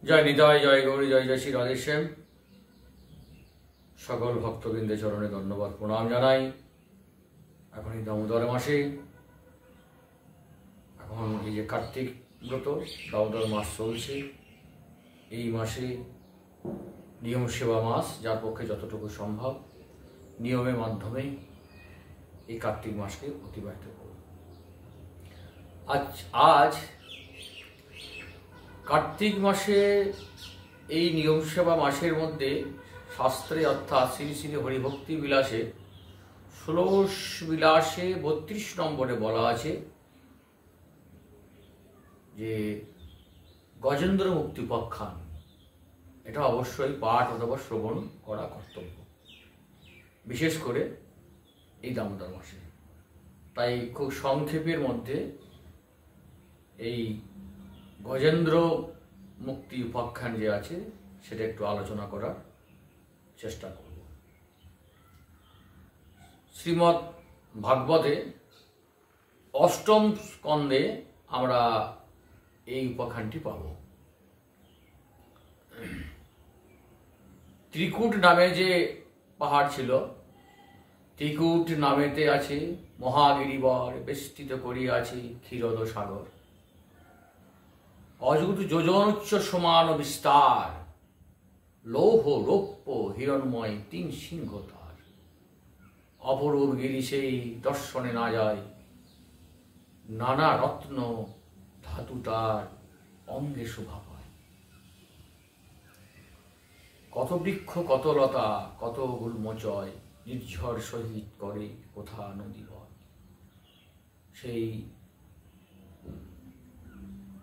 জয় নিতাই, জয় গৌরী, জয় জয় শ্রী রাধেশ্যাম। সকল ভক্তবৃন্দে চরণে ধন্যবাদ প্রণাম জানাই। এখন এই দামোদর মাসে, এখন এই যে কার্তিক ব্রত দামোদর মাস চলছে, এই মাসে নিয়ম সেবা মাস, যার পক্ষে যতটুকু সম্ভব নিয়মের মাধ্যমে এই কার্তিক মাসকে অতিবাহিত করব। আজ কার্তিক মাসে এই নিয়ম সেবা মাসের মধ্যে শাস্ত্রে অর্থাৎ শ্রী শ্রী হরিভক্তি বিলাসে ১৬ বিলাসে ৩২ নম্বরে বলা আছে যে গজেন্দ্র মুক্তি উপাখ্যান, এটা অবশ্যই পাঠ অথবা শ্রবণ করা কর্তব্য, বিশেষ করে এই দামোদর মাসে। তাই খুব সংক্ষেপের মধ্যে এই গজেন্দ্র মুক্তি উপাখ্যান যে আছে সেটা একটু আলোচনা করার চেষ্টা করব। শ্রীমদ্ ভাগবতে অষ্টম স্কন্ধে আমরা এই উপাখ্যানটি পাব। ত্রিকুট নামে যে পাহাড় ছিল, ত্রিকুট নামেতে আছে মহাগিরিবর, বেষ্টিত করিয়াছে ক্ষীরদ সাগর, অযুত যোজন উচ্চ সমান বিস্তার, লৌহ রৌপ্য হিরণময় ৩ সিংহ তার, অপরূপ গিরি সেই দর্শনে না যায়, নানা রত্ন ধাতু তার অঙ্গে শোভা পায়। কত বৃক্ষ কত লতা কত গুল্মচয়, নির্ঝর সহিত করে কোথা নদী বয়। সেই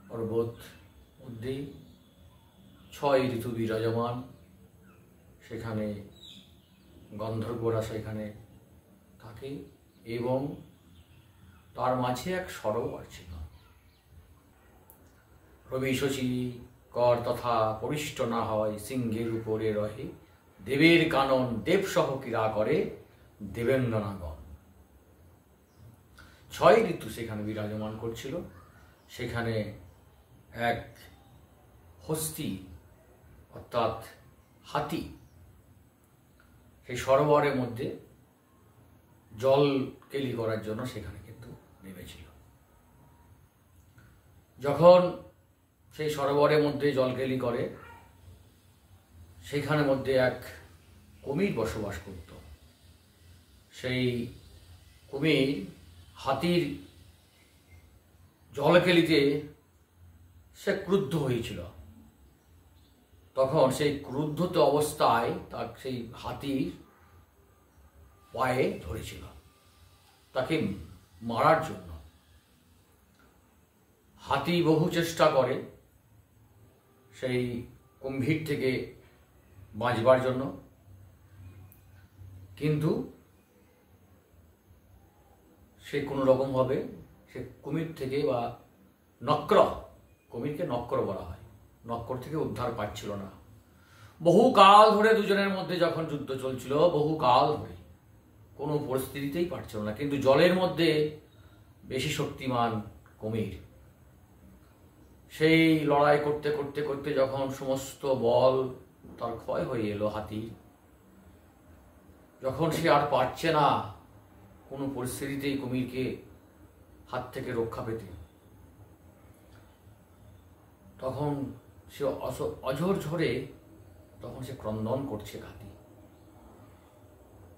পর্বত মধ্যে ৬ ঋতু বিরাজমান, সেখানে গন্ধর্বরা সেখানে থাকে এবং তার মাঝে এক সরোবর ছিল। রবি শশী কর তথা পরিষ্ট না হয়, সিংহের উপরে রহে দেবের কানন, দেবসহ ক্রীড়া করে দেবেঙ্গনাগণ। ৬ ঋতু সেখানে বিরাজমান করছিল। সেখানে এক হস্তি অর্থাৎ হাতি সেই সরোবরের মধ্যে জল কেলি করার জন্য সেখানে কিন্তু নেমেছিল। যখন সেই সরোবরের মধ্যে জল কেলি করে, সেখানের মধ্যে এক কুমির বসবাস করত। সেই কুমির হাতির জলকেলিতে সে ক্রুদ্ধ হয়েছিল। তখন সেই ক্রুদ্ধত অবস্থায় তার সেই হাতির পায়ে ধরেছিল তাকে মারার জন্য। হাতি বহু চেষ্টা করে সেই কুম্ভীর থেকে বাঁচবার জন্য, কিন্তু সে কোনো রকমভাবে সে কুমির থেকে বা নক্র, কুমিরকে নক্র বলা হয়, নক্র থেকে উদ্ধার পাচ্ছিল না। বহু কাল ধরে দুজনের মধ্যে যখন যুদ্ধ চলছিল, বহু কাল ধরে কোনো পরিস্থিতিতেই পারছিল না, কিন্তু জলের মধ্যে বেশি শক্তিমান কুমির। সেই লড়াই করতে করতে করতে যখন সমস্ত বল তার ক্ষয় হয়ে এলো হাতির, যখন সে আর পারছে না কোনো পরিস্থিতিতেই কুমিরকে হাত থেকে রক্ষা পেতে, তখন সে অঝোর ঝরে তখন সে ক্রন্দন করছে হাতি।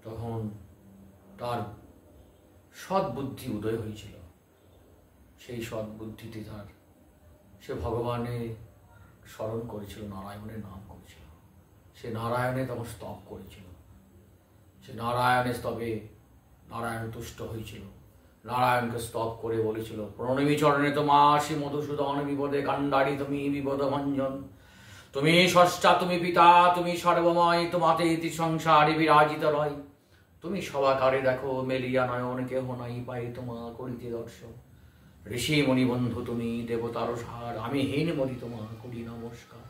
তখন তার সদ্বুদ্ধি উদয় হয়েছিল। সেই সদ্বুদ্ধিতে তার সে ভগবানের স্মরণ করেছিল, নারায়ণের নাম করেছিল। সে নারায়ণে তখন স্তব করেছিল। সে নারায়ণের স্তবে নারায়ণ তুষ্ট হয়েছিল। নারায়ণকে স্তব করে বলেছিল, প্রণমী চরণে তোমাসি মধুসূদন, বিপদে কাণ্ডারি তুমি বিপদ ভঞ্জন, তুমি ষষ্ঠা তুমি পিতা তুমি সর্বময়, তোমাতে ইতি সংসারে বিরাজিত রয়, তুমি সবাকারে দেখো মেলিয়া নয়ন, কেহ নাই পাই তোমা করিতে দর্শন, ঋষি মণিবন্ধু তুমি দেবতার সার, আমি হীন মরি তোমা করি নমস্কার,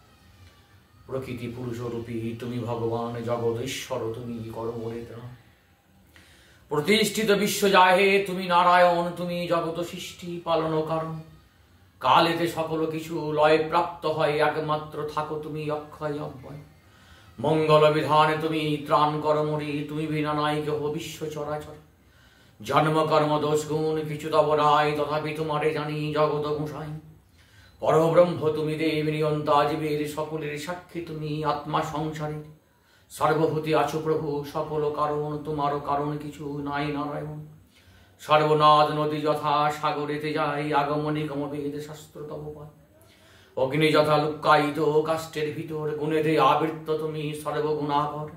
প্রকৃতি পুরুষ রূপী তুমি ভগবান, জগৎ ঈশ্বর তুমি করমরে ত্রাণ, প্রতিষ্ঠিত বিশ্ব যাহে তুমি নারায়ণ, তুমি জগৎ সৃষ্টি পালন কারণ, কাল এতে সকল কিছু লয় প্রাপ্ত হয়, একমাত্র থাকো তুমি অক্ষয় অব্যয়। মঙ্গল বিধানে তুমি ত্রাণ করমরি, তুমি বিনা নাই কেহ বিশ্ব চরাচর। জন্ম কর্ম দোষ গুণ কিছু তব নাই, তথাপি তোমারে জানি জগত গোসাই। পরব্রহ্ম তুমি দেব নিয়ন্তা জীবের, সকলের সাক্ষী তুমি আত্মা সংসারের। সর্বভূতি আছো প্রভু সকল কারণ, তোমারও কারণ কিছু নাই নারায়ণ। সর্বনাদ নদী যথা সাগরেতে যায়, আগমনী গমবেদ শাস্ত্র তব পায়। অগ্নি যথা লুক্কায়িত কাষ্ঠের ভিতর, গুণেতে আবৃত্ত তুমি সর্বগুণাকর।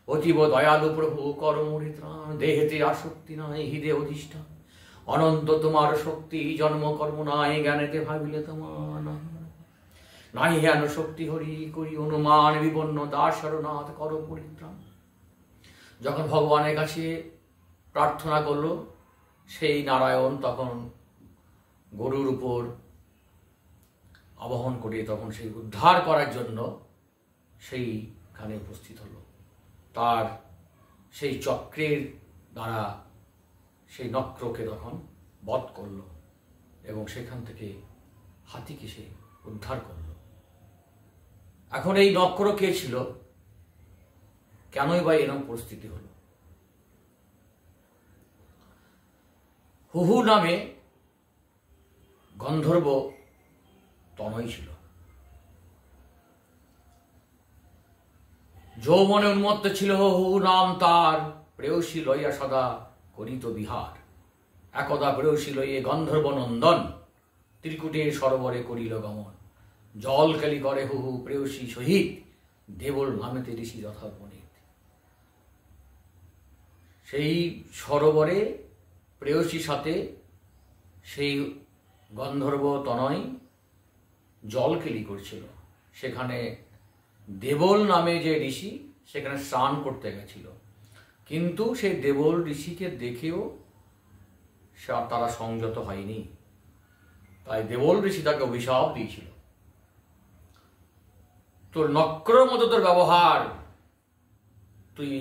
অতীব দয়ালু প্রভু করমরি ত্রাণ, দেহেতে আসক্তি নাই হৃদে অধিষ্ঠান। অনন্ত তোমার শক্তি জন্ম কর্ম নাই, জ্ঞানেতে ভাবিলে তোমার নাই জ্ঞান শক্তি হরি করি অনুমান। বিপন্ন দাসরনাথ কর পরিত্রাণ। যখন ভগবানের কাছে প্রার্থনা করলো সেই নারায়ণ তখন গরুর উপর আবাহন করে তখন সেই উদ্ধার করার জন্য সেইখানে উপস্থিত হলো। তার সেই চক্রের দ্বারা সেই নক্রকে তখন বধ করল এবং সেখান থেকে হাতিকে সে উদ্ধার করল। এখন এই নক্র কে ছিল, কেনই বা এরকম পরিস্থিতি হলো? হুহু নামে গন্ধর্ব তনয় ছিল। যৌবনে উন্মত্ত ছিল হুহু নাম তার, প্রেয়সী লইয়া সদা করিত বিহার। একদা প্রেয়সী লইয়ে গন্ধর্ব নন্দন, ত্রিকুটের সরোবরে করিল গমন। জল কেলি করে হুহু প্রেয়সী সহিত, দেবল নামেতে ঋষি যথাপণিত। সেই সরোবরে প্রেয়সীর সাথে সেই গন্ধর্ব তনয় জল কেলি করছিল। সেখানে দেবল নামে যে ঋষি সেখানে স্নান করতে গেছিল, কিন্তু সেই দেবল ঋষিকে দেখেও তারা সংযত হয়নি। তাই দেবল ঋষি তাকে অভিশাপ দিয়েছিল, তোর নক্রর মতো তোর ব্যবহার, তুই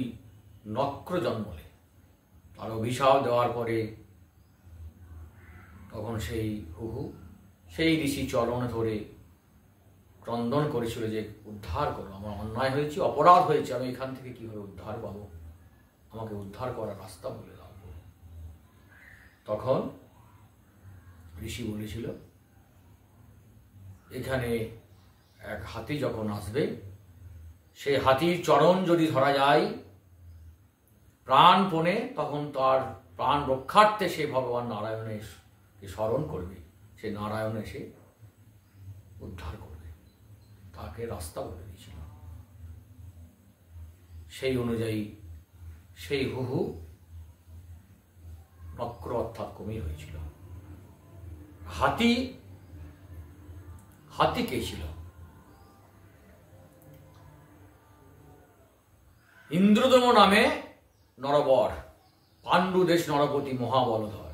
নক্র জন্মলে। তার অভিশাপ দেওয়ার পরে তখন সেই হুহু সেই ঋষি চরণ ধরে ক্রন্দন করেছিল যে উদ্ধার করো, আমার অন্যায় হয়েছে, অপরাধ হয়েছে, আমি এখান থেকে কিভাবে উদ্ধার পাবো, আমাকে উদ্ধার করার রাস্তা বলে দাও। তখন ঋষি বলেছিল, এখানে এক হাতি যখন আসবে, সেই হাতির চরণ যদি ধরা যায় প্রাণপণে, তখন তার প্রাণ রক্ষার্থে সে ভগবান নারায়ণের স্মরণ করবে, সে নারায়ণ এসে উদ্ধার করবে, তাকে রাস্তা বলে দিয়েছিল। সেই অনুযায়ী সেই হুহু নক্র অর্থাৎ কুমির হয়েছিল। হাতি কে ছিল? ইন্দ্রদম নামে নরবর, পাণ্ডু দেশ নরপতি মহাবলধর।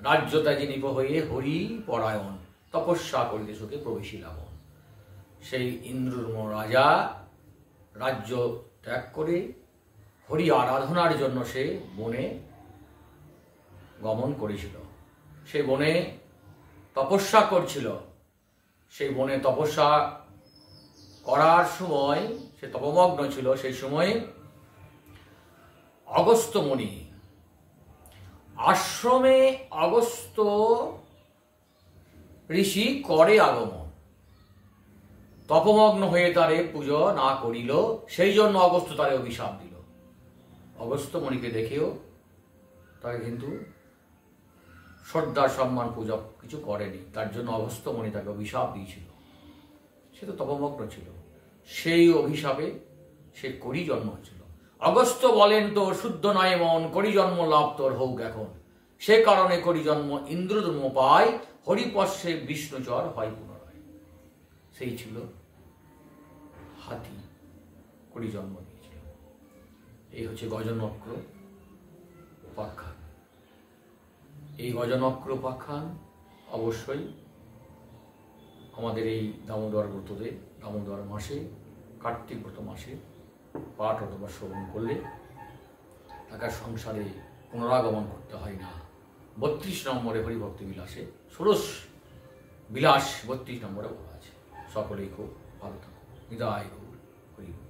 রাজ্য ত্যাজি নিপ হয়ে হরি পরায়ণ, তপস্যা করিতে সুখে প্রবেশিলাম। সেই ইন্দ্রদম রাজা রাজ্য ত্যাগ করে হরি আরাধনার জন্য সে বনে গমন করেছিল। সে বনে তপস্যা করছিল। সেই বনে তপস্যা করার সময় সে তপমগ্ন ছিল। সেই সময় অগস্ত্য মুনি আশ্রমে অগস্ত্য ঋষি করে আগমন, তপমগ্ন হয়ে তারে পুজো না করিল, সেই জন্য অগস্ত্য তারে অভিশাপ দিল। অগস্ত্য মুনিকে দেখেও তাকে কিন্তু শ্রদ্ধা সম্মান পূজা কিছু করেনি, তার জন্য অগস্ত্য মুনি তাকে অভিশাপ দিয়েছিল। সে তো তপমগ্ন ছিল, সেই অভিশাপে সে করি জন্ম হয়েছিল। অগস্ত্য বলেন, তোর শুদ্ধ নয় মন, করি জন্ম লাভ তোর হোক এখন। সে কারণে করি জন্ম ইন্দ্রধর্ম পায়, হরিপর্শে বিষ্ণুচর হয় পুনরায়। সেই ছিল হাতি, করি জন্ম নিয়েছিল। এই হচ্ছে গজনক্র উপাখ্যান। এই গজনক্র উপাখ্যান অবশ্যই আমাদের এই দামোদর ব্রততে, দামোদর মাসে, কার্তিক ব্রত মাসে পাঠ অথবা শ্রবণ করলে তাকে সংসারে পুনরাগমন করতে হয় না। 32 নম্বরে হরিভক্তি বিলাসে ষোড়শ বিলাস 32 নম্বরে বলা আছে। সকলেই খুব ভালো থাকুন। বিদায় গৌর হরি।